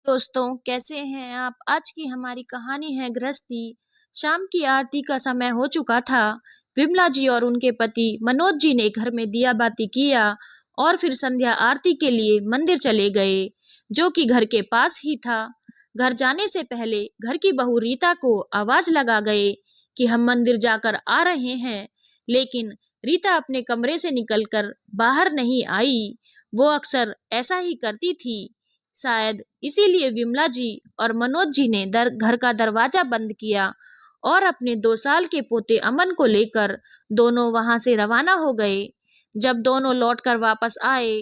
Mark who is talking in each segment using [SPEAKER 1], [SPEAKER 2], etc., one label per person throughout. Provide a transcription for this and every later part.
[SPEAKER 1] दोस्तों, कैसे हैं आप? आज की हमारी कहानी है गृहस्थी। शाम की आरती का समय हो चुका था। विमला जी और उनके पति मनोज जी ने घर में दिया बाती किया और फिर संध्या आरती के लिए मंदिर चले गए, जो कि घर के पास ही था। घर जाने से पहले घर की बहू रीता को आवाज लगा गए कि हम मंदिर जाकर आ रहे हैं, लेकिन रीता अपने कमरे से निकलकर बाहर नहीं आई। वो अक्सर ऐसा ही करती थी। शायद इसीलिए विमला जी और मनोज जी ने घर का दरवाजा बंद किया और अपने 2 साल के पोते अमन को लेकर दोनों वहां से रवाना हो गए। जब दोनों लौटकर वापस आए,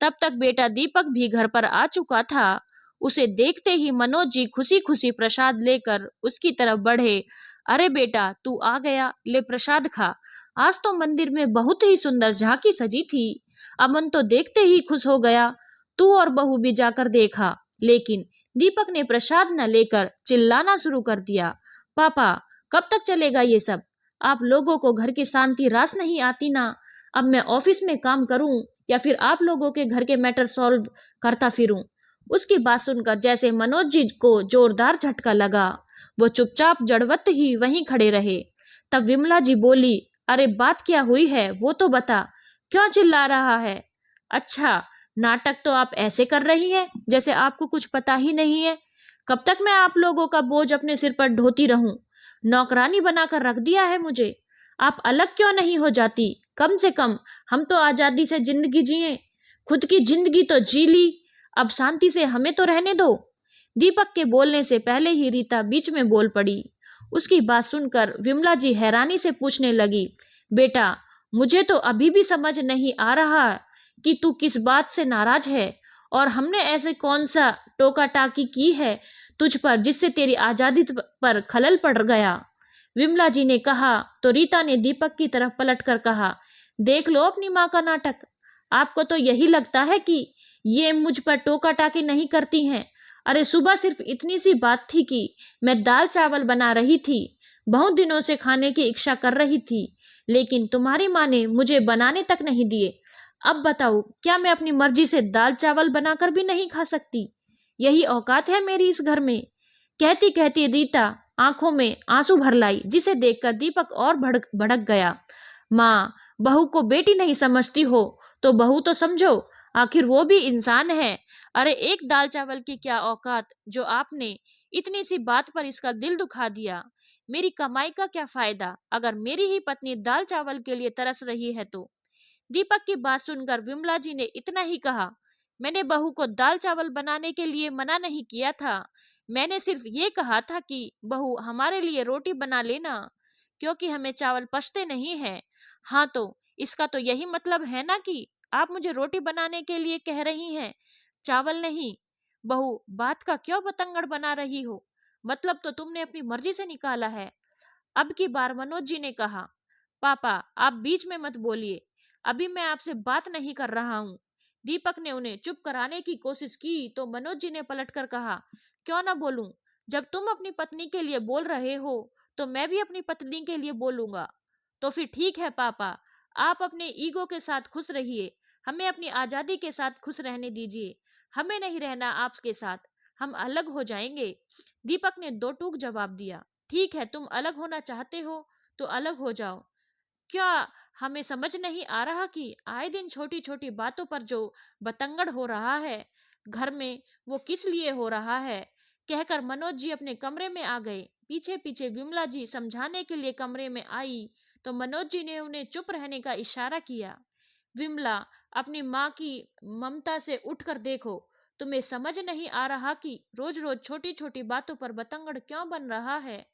[SPEAKER 1] तब तक बेटा दीपक भी घर पर आ चुका था। उसे देखते ही मनोज जी खुशी खुशी प्रसाद लेकर उसकी तरफ बढ़े। अरे बेटा, तू आ गया, ले प्रसाद खा। आज तो मंदिर में बहुत ही सुंदर झांकी सजी थी। अमन तो देखते ही खुश हो गया। तू और बहू भी जाकर देखा, लेकिन दीपक ने प्रसाद न लेकर चिल्लाना शुरू कर दिया। पापा, कब तक चलेगा ये सब? आप लोगों को घर की शांति रास नहीं आती ना? अब मैं ऑफिस में काम करूं या फिर आप लोगों के घर के मैटर सॉल्व करता फिरूं? उसकी बात सुनकर जैसे मनोज जी को जोरदार झटका लगा। वो चुपचाप जड़वत ही वहीं खड़े रहे। तब विमला जी बोली, अरे बात क्या हुई है वो तो बता, क्यों चिल्ला रहा है? अच्छा, नाटक तो आप ऐसे कर रही हैं जैसे आपको कुछ पता ही नहीं है। कब तक मैं आप लोगों का बोझ अपने सिर पर ढोती रहूं? नौकरानी बनाकर रख दिया है मुझे। आप अलग क्यों नहीं हो जाती? कम से कम हम तो आजादी से जिंदगी जिए। खुद की जिंदगी तो जी ली, अब शांति से हमें तो रहने दो। दीपक के बोलने से पहले ही रीता बीच में बोल पड़ी। उसकी बात सुनकर विमला जी हैरानी से पूछने लगी, बेटा, मुझे तो अभी भी समझ नहीं आ रहा कि तू किस बात से नाराज है, और हमने ऐसे कौन सा टोका टाकी की है तुझ पर जिससे तेरी आजादी पर खलल पड़ गया? विमला जी ने कहा तो रीता ने दीपक की तरफ पलटकर कहा, देख लो अपनी माँ का नाटक। आपको तो यही लगता है कि ये मुझ पर टोका टाकी नहीं करती हैं। अरे सुबह सिर्फ इतनी सी बात थी कि मैं दाल चावल बना रही थी, बहुत दिनों से खाने की इच्छा कर रही थी, लेकिन तुम्हारी माँ ने मुझे बनाने तक नहीं दिए। अब बताओ, क्या मैं अपनी मर्जी से दाल चावल बनाकर भी नहीं खा सकती? यही औकात है मेरी इस घर में? कहती कहती रीता आंखों में आंसू भर लाई, जिसे देखकर दीपक और भड़क भड़क गया। माँ, बहू को बेटी नहीं समझती हो तो बहू तो समझो, आखिर वो भी इंसान है। अरे एक दाल चावल की क्या औकात जो आपने इतनी सी बात पर इसका दिल दुखा दिया। मेरी कमाई का क्या फायदा अगर मेरी ही पत्नी दाल चावल के लिए तरस रही है तो? दीपक की बात सुनकर विमला जी ने इतना ही कहा, मैंने बहू को दाल चावल बनाने के लिए मना नहीं किया था। मैंने सिर्फ ये कहा था कि बहू हमारे लिए रोटी बना लेना, क्योंकि हमें चावल पचते नहीं है। हाँ तो इसका तो यही मतलब है ना कि आप मुझे रोटी बनाने के लिए कह रही हैं, चावल नहीं। बहू, बात का क्यों बतंगड़ बना रही हो? मतलब तो तुमने अपनी मर्जी से निकाला है। अब की बार मनोज जी ने कहा, पापा, आप बीच में मत बोलिए, अभी मैं आपसे बात नहीं कर रहा हूँ। दीपक ने उन्हें चुप कराने की कोशिश की तो मनोज जी ने पलटकर कहा, क्यों ना बोलूं? जब तुम अपनी पत्नी के लिए बोल रहे हो तो मैं भी अपनी पत्नी के लिए बोलूंगा। तो फिर ठीक है पापा, आप अपने ईगो के साथ खुश रहिए, हमें अपनी आजादी के साथ खुश रहने दीजिए। हमें नहीं रहना आपके साथ, हम अलग हो जाएंगे। दीपक ने दो टूक जवाब दिया, ठीक है, तुम अलग होना चाहते हो तो अलग हो जाओ। क्या हमें समझ नहीं आ रहा कि आए दिन छोटी छोटी बातों पर जो बतंगड़ हो रहा है घर में, वो किस लिए हो रहा है? कहकर मनोज जी अपने कमरे में आ गए। पीछे पीछे विमला जी समझाने के लिए कमरे में आई तो मनोज जी ने उन्हें चुप रहने का इशारा किया। विमला, अपनी माँ की ममता से उठकर देखो। तुम्हें समझ नहीं आ रहा कि रोज रोज छोटी छोटी बातों पर बतंगड़ क्यों बन रहा है?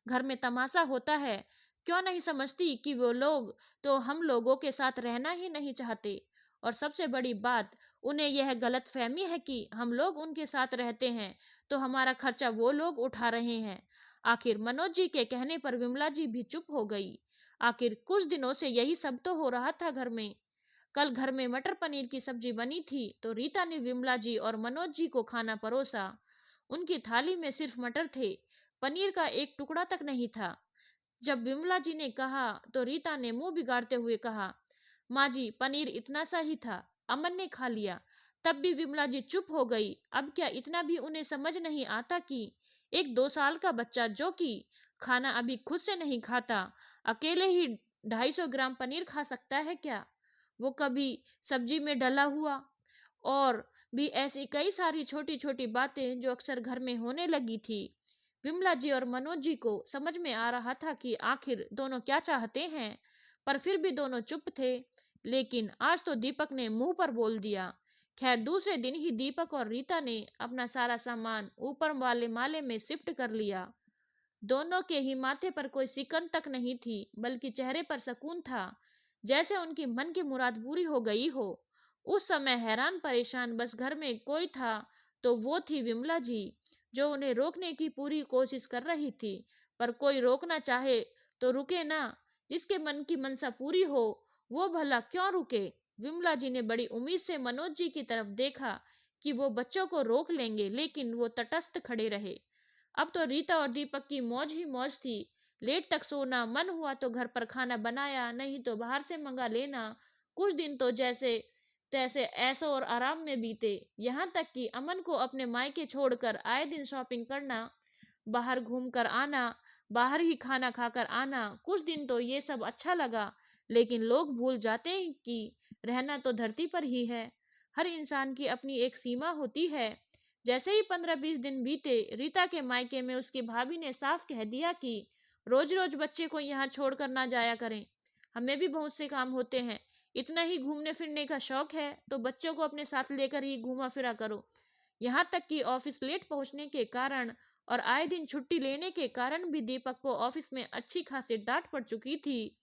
[SPEAKER 1] घर में तमाशा होता है। क्यों नहीं समझती कि वो लोग तो हम लोगों के साथ रहना ही नहीं चाहते, और सबसे बड़ी बात, उन्हें यह गलत फहमी है कि हम लोग उनके साथ रहते हैं तो हमारा खर्चा वो लोग उठा रहे हैं। आखिर मनोज जी के कहने पर विमला जी भी चुप हो गई। आखिर कुछ दिनों से यही सब तो हो रहा था घर में। कल घर में मटर पनीर की सब्जी बनी थी तो रीता ने विमला जी और मनोज जी को खाना परोसा। उनकी थाली में सिर्फ मटर थे, पनीर का एक टुकड़ा तक नहीं था। जब विमला जी ने कहा तो रीता ने मुंह बिगाड़ते हुए कहा, माँ जी, पनीर इतना सा ही था, अमन ने खा लिया। तब भी विमला जी चुप हो गई। अब क्या इतना भी उन्हें समझ नहीं आता कि एक 2 साल का बच्चा जो कि खाना अभी खुद से नहीं खाता, अकेले ही 250 ग्राम पनीर खा सकता है क्या? वो कभी सब्जी में डला हुआ। और भी ऐसी कई सारी छोटी छोटी बातें जो अक्सर घर में होने लगी थी। विमला जी और मनोज जी को समझ में आ रहा था कि आखिर दोनों क्या चाहते हैं, पर फिर भी दोनों चुप थे। लेकिन आज तो दीपक ने मुंह पर बोल दिया। खैर, दूसरे दिन ही दीपक और रीता ने अपना सारा सामान ऊपर वाले माले में शिफ्ट कर लिया। दोनों के ही माथे पर कोई सिकन तक नहीं थी, बल्कि चेहरे पर सुकून था, जैसे उनकी मन की मुराद पूरी हो गई हो। उस समय हैरान परेशान बस घर में कोई था, तो वो थी विमला जी, जो उन्हें रोकने की पूरी कोशिश कर रही थी। पर कोई रोकना चाहे तो रुके ना। जिसके मन की मनसा पूरी हो, वो भला क्यों रुके। विमला जी ने बड़ी उम्मीद से मनोज जी की तरफ देखा कि वो बच्चों को रोक लेंगे, लेकिन वो तटस्थ खड़े रहे। अब तो रीता और दीपक की मौज ही मौज थी। लेट तक सोना, मन हुआ तो घर पर खाना बनाया, नहीं तो बाहर से मंगा लेना। कुछ दिन तो जैसे तैसे ऐशो और आराम में बीते। यहाँ तक कि अमन को अपने मायके छोड़कर आए दिन शॉपिंग करना, बाहर घूम कर आना, बाहर ही खाना खाकर आना। कुछ दिन तो ये सब अच्छा लगा, लेकिन लोग भूल जाते हैं कि रहना तो धरती पर ही है। हर इंसान की अपनी एक सीमा होती है। जैसे ही 15-20 दिन बीते, रीता के मायके में उसकी भाभी ने साफ कह दिया कि रोज रोज बच्चे को यहाँ छोड़कर ना जाया करें। हमें भी बहुत से काम होते हैं। इतना ही घूमने फिरने का शौक है तो बच्चों को अपने साथ लेकर ही घूमा फिरा करो। यहाँ तक कि ऑफिस लेट पहुंचने के कारण और आए दिन छुट्टी लेने के कारण भी दीपक को ऑफिस में अच्छी खासी डांट पड़ चुकी थी।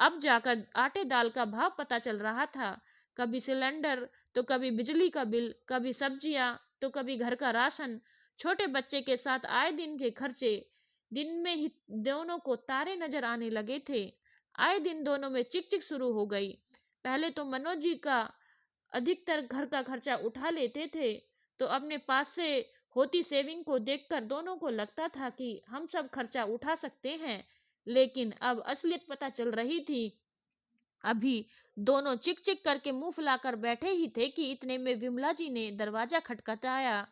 [SPEAKER 1] अब जाकर आटे दाल का भाव पता चल रहा था। कभी सिलेंडर, तो कभी बिजली का बिल, कभी सब्जियां, तो कभी घर का राशन। छोटे बच्चे के साथ आए दिन के खर्चे। दिन में ही दोनों को तारे नजर आने लगे थे। आए दिन दोनों में चिक चिक शुरू हो गई। पहले तो मनोज जी का अधिकतर घर का खर्चा उठा लेते थे, तो अपने पास से होती सेविंग को देखकर दोनों को लगता था कि हम सब खर्चा उठा सकते हैं। लेकिन अब असलियत पता चल रही थी। अभी दोनों चिक चिक करके मुंह फुलाकर बैठे ही थे कि इतने में विमला जी ने दरवाजा खटखटाया।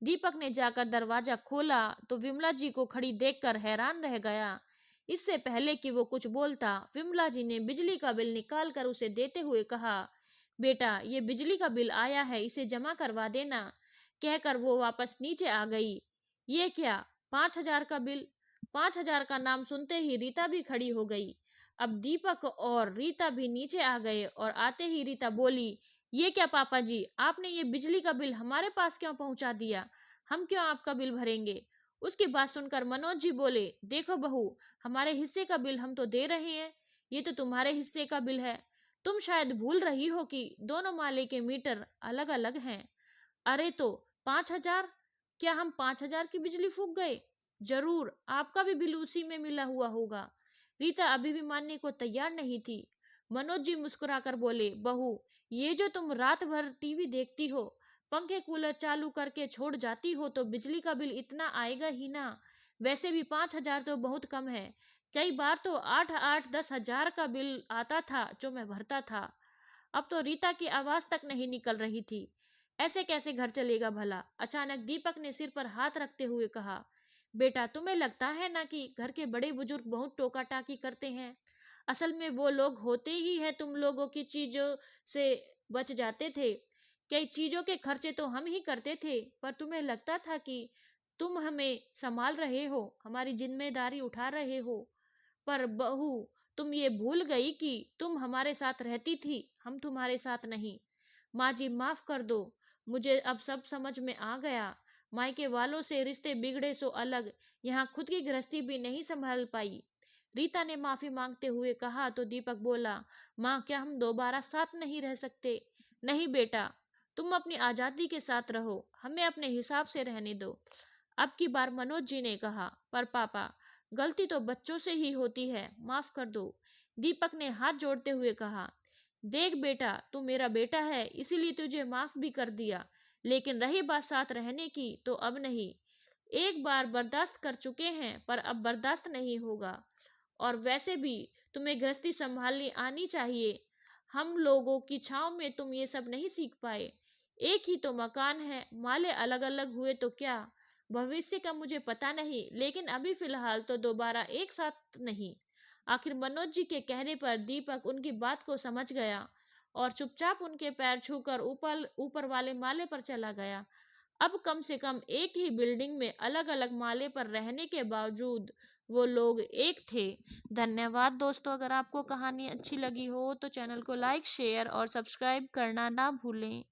[SPEAKER 1] दीपक ने जाकर दरवाजा खोला तो विमला जी को खड़ी देखकर हैरान रह गया। इससे पहले कि वो कुछ बोलता, विमला जी ने बिजली का बिल निकाल कर उसे देते हुए कहा, बेटा ये बिजली का बिल आया है, इसे जमा करवा देना। कहकर वो वापस नीचे आ गई। ये क्या, 5,000 का बिल? 5,000 का नाम सुनते ही रीता भी खड़ी हो गई। अब दीपक और रीता भी नीचे आ गए और आते ही रीता बोली, ये क्या पापा जी, आपने ये बिजली का बिल हमारे पास क्यों पहुंचा दिया? हम क्यों आपका बिल भरेंगे? उसकी बात सुनकर मनोज जी बोले, देखो बहू, हमारे हिस्से का बिल हम तो दे रहे हैं, ये तो तुम्हारे हिस्से का बिल है। तुम शायद भूल रही हो कि दोनों माले के मीटर अलग अलग हैं। अरे तो 5,000? क्या हम 5,000 की बिजली फूंक गए? जरूर आपका भी बिल उसी में मिला हुआ होगा। रीता अभी भी मानने को तैयार नहीं थी। मनोज जी मुस्कुराकर बोले, बहू, ये जो तुम रात भर टीवी देखती हो, पंखे कूलर चालू करके छोड़ जाती हो, तो बिजली का बिल इतना आएगा ही ना। वैसे भी 5,000 तो बहुत कम है। कई बार तो 8-8-10 हजार का बिल आता था जो मैं भरता था। अब तो रीता की आवाज तक नहीं निकल रही थी। ऐसे कैसे घर चलेगा भला? अचानक दीपक ने सिर पर हाथ रखते हुए कहा, बेटा तुम्हें लगता है ना कि घर के बड़े बुजुर्ग बहुत टोका टाकी करते हैं। असल में वो लोग होते ही है तुम लोगों की चीजों से बच जाते थे। कई चीजों के खर्चे तो हम ही करते थे, पर तुम्हें लगता था कि तुम हमें संभाल रहे हो, हमारी जिम्मेदारी उठा रहे हो। पर बहू, तुम ये भूल गई कि तुम हमारे साथ रहती थी, हम तुम्हारे साथ नहीं। माँ जी माफ कर दो, मुझे अब सब समझ में आ गया। मायके वालों से रिश्ते बिगड़े सो अलग, यहाँ खुद की गृहस्थी भी नहीं संभाल पाई। रीता ने माफी मांगते हुए कहा तो दीपक बोला, माँ क्या हम दोबारा साथ नहीं रह सकते? नहीं बेटा, तुम अपनी आजादी के साथ रहो, हमें अपने हिसाब से रहने दो। अब की बार मनोज जी ने कहा, पर पापा, गलती तो बच्चों से ही होती है, माफ कर दो। दीपक ने हाथ जोड़ते हुए कहा, देख बेटा, तू मेरा बेटा है, इसीलिए तुझे माफ भी कर दिया। लेकिन रही बात साथ रहने की, तो अब नहीं। एक बार बर्दाश्त कर चुके हैं, पर अब बर्दाश्त नहीं होगा। और वैसे भी तुम्हें गृहस्थी संभालनी आनी चाहिए। हम लोगों की छांव में तुम ये सब नहीं सीख पाए। एक ही तो मकान है, माले अलग अलग हुए तो क्या? भविष्य का मुझे पता नहीं, लेकिन अभी फिलहाल तो दोबारा एक साथ नहीं। आखिर मनोज जी के कहने पर दीपक उनकी बात को समझ गया और चुपचाप उनके पैर छूकर ऊपर ऊपर वाले माले पर चला गया। अब कम से कम एक ही बिल्डिंग में अलग अलग माले पर रहने के बावजूद वो लोग एक थे। धन्यवाद दोस्तों, अगर आपको कहानी अच्छी लगी हो तो चैनल को लाइक शेयर और सब्सक्राइब करना ना भूलें।